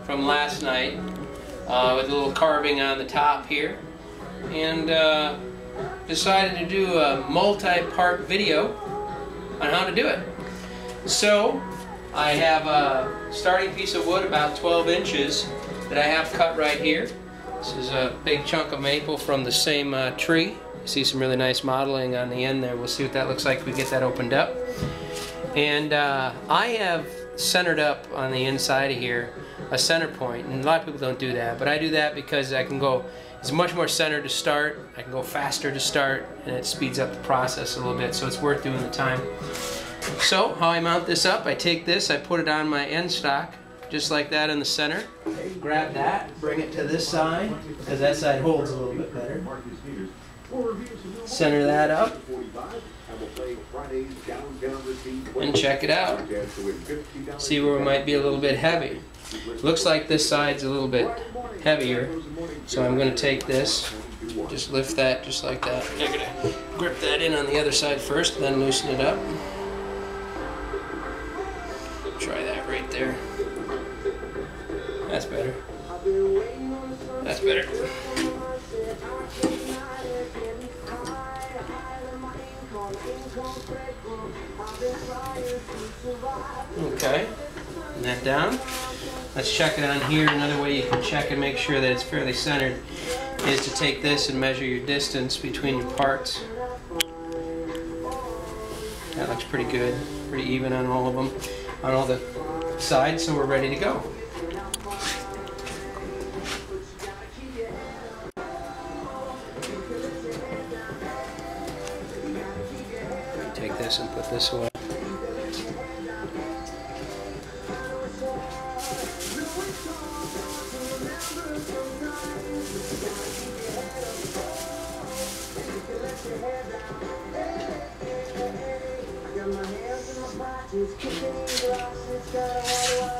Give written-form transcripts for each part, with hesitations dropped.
from last night with a little carving on the top here, and decided to do a multi-part video on how to do it. So I have a starting piece of wood about 12 inches that I have cut right here. This is a big chunk of maple from the same tree. You see some really nice modeling on the end there. We'll see what that looks like if we get that opened up. And I have centered up on the inside of here a center point, and a lot of people don't do that, but I do that because I can go, it's much more centered to start, I can go faster to start, and it speeds up the process a little bit, so it's worth doing the time. So how I mount this up, I take this, I put it on my end stock just like that in the center, grab that, bring it to this side because that side holds a little bit better, center that up, and check it out. See where it might be a little bit heavy. Looks like this side's a little bit heavier, so I'm going to take this, just lift that just like that. I'm going to grip that in on the other side first, then loosen it up. Try that right there. That's better. That's better. Okay, and that down. Let's check it on here. Another way you can check and make sure that it's fairly centered is to take this and measure your distance between your parts. That looks pretty good, pretty even on all of them, on all the sides, so we're ready to go. Take this and put this away.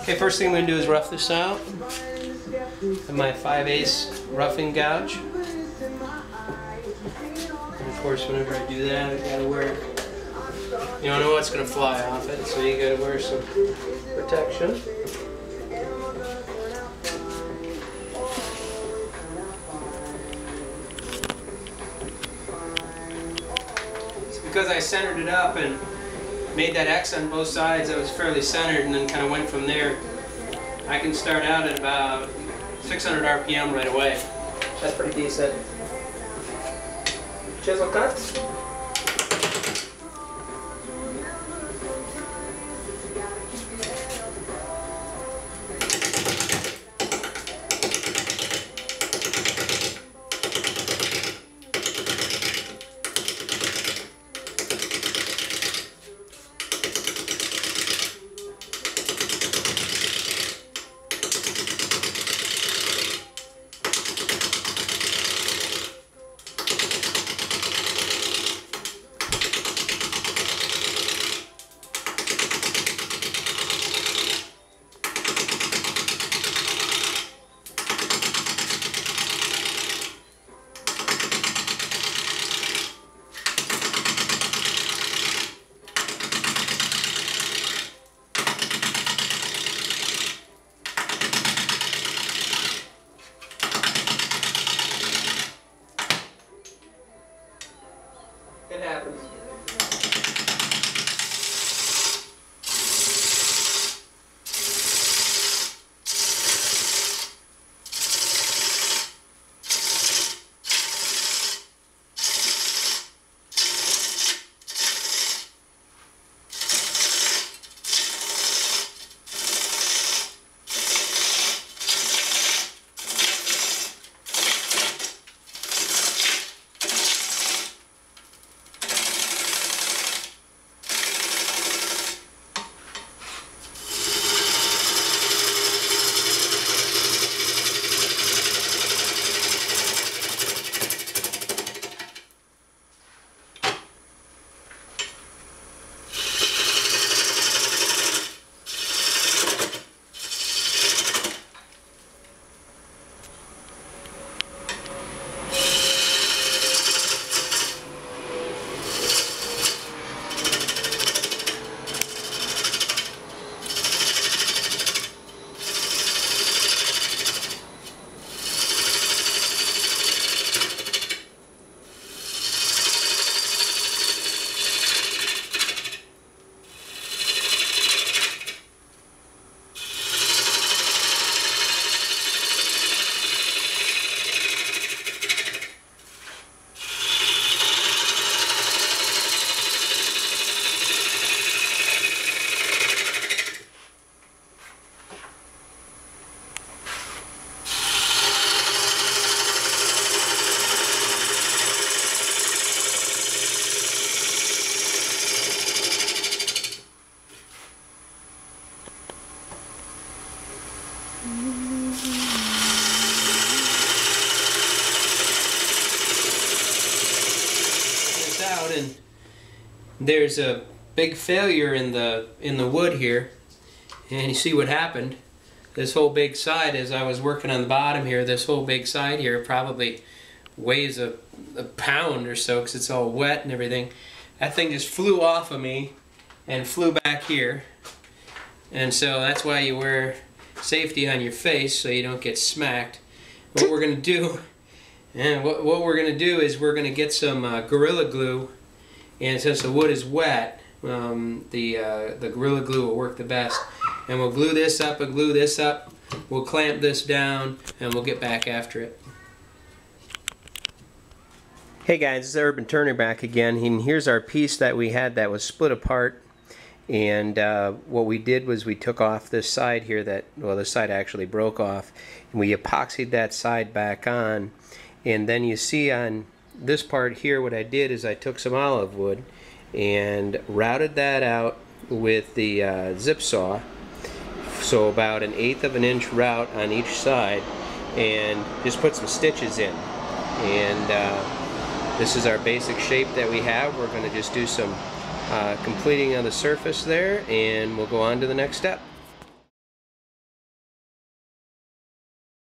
Okay, first thing I'm going to do is rough this out with my 5/8 roughing gouge. And of course, whenever I do that, I gotta wear, you don't know what's going to fly off it, so you gotta wear some protection. It's because I centered it up and made that X on both sides. I was fairly centered and then kind of went from there. I can start out at about 600 RPM right away. That's pretty decent. Chisel cuts. It's out, and there's a big failure in the wood here, and you see what happened. This whole big side, as I was working on the bottom here, this whole big side here probably weighs a pound or so because it's all wet and everything. That thing just flew off of me and flew back here, and so that's why you wear safety on your face so you don't get smacked. What we're gonna do, and what we're gonna do is we're gonna get some Gorilla Glue, and since the wood is wet, the Gorilla Glue will work the best. And we'll glue this up and glue this up. We'll clamp this down and we'll get back after it. Hey guys, it's Urban Turner back again, and here's our piece that we had that was split apart. And what we did was we took off this side here that, well, this side actually broke off, and we epoxied that side back on. And then you see on this part here, what I did is I took some olive wood and routed that out with the zip saw. So about 1/8 of an inch route on each side, and just put some stitches in. And this is our basic shape that we have. We're going to just do some completing on the surface there, and we'll go on to the next step.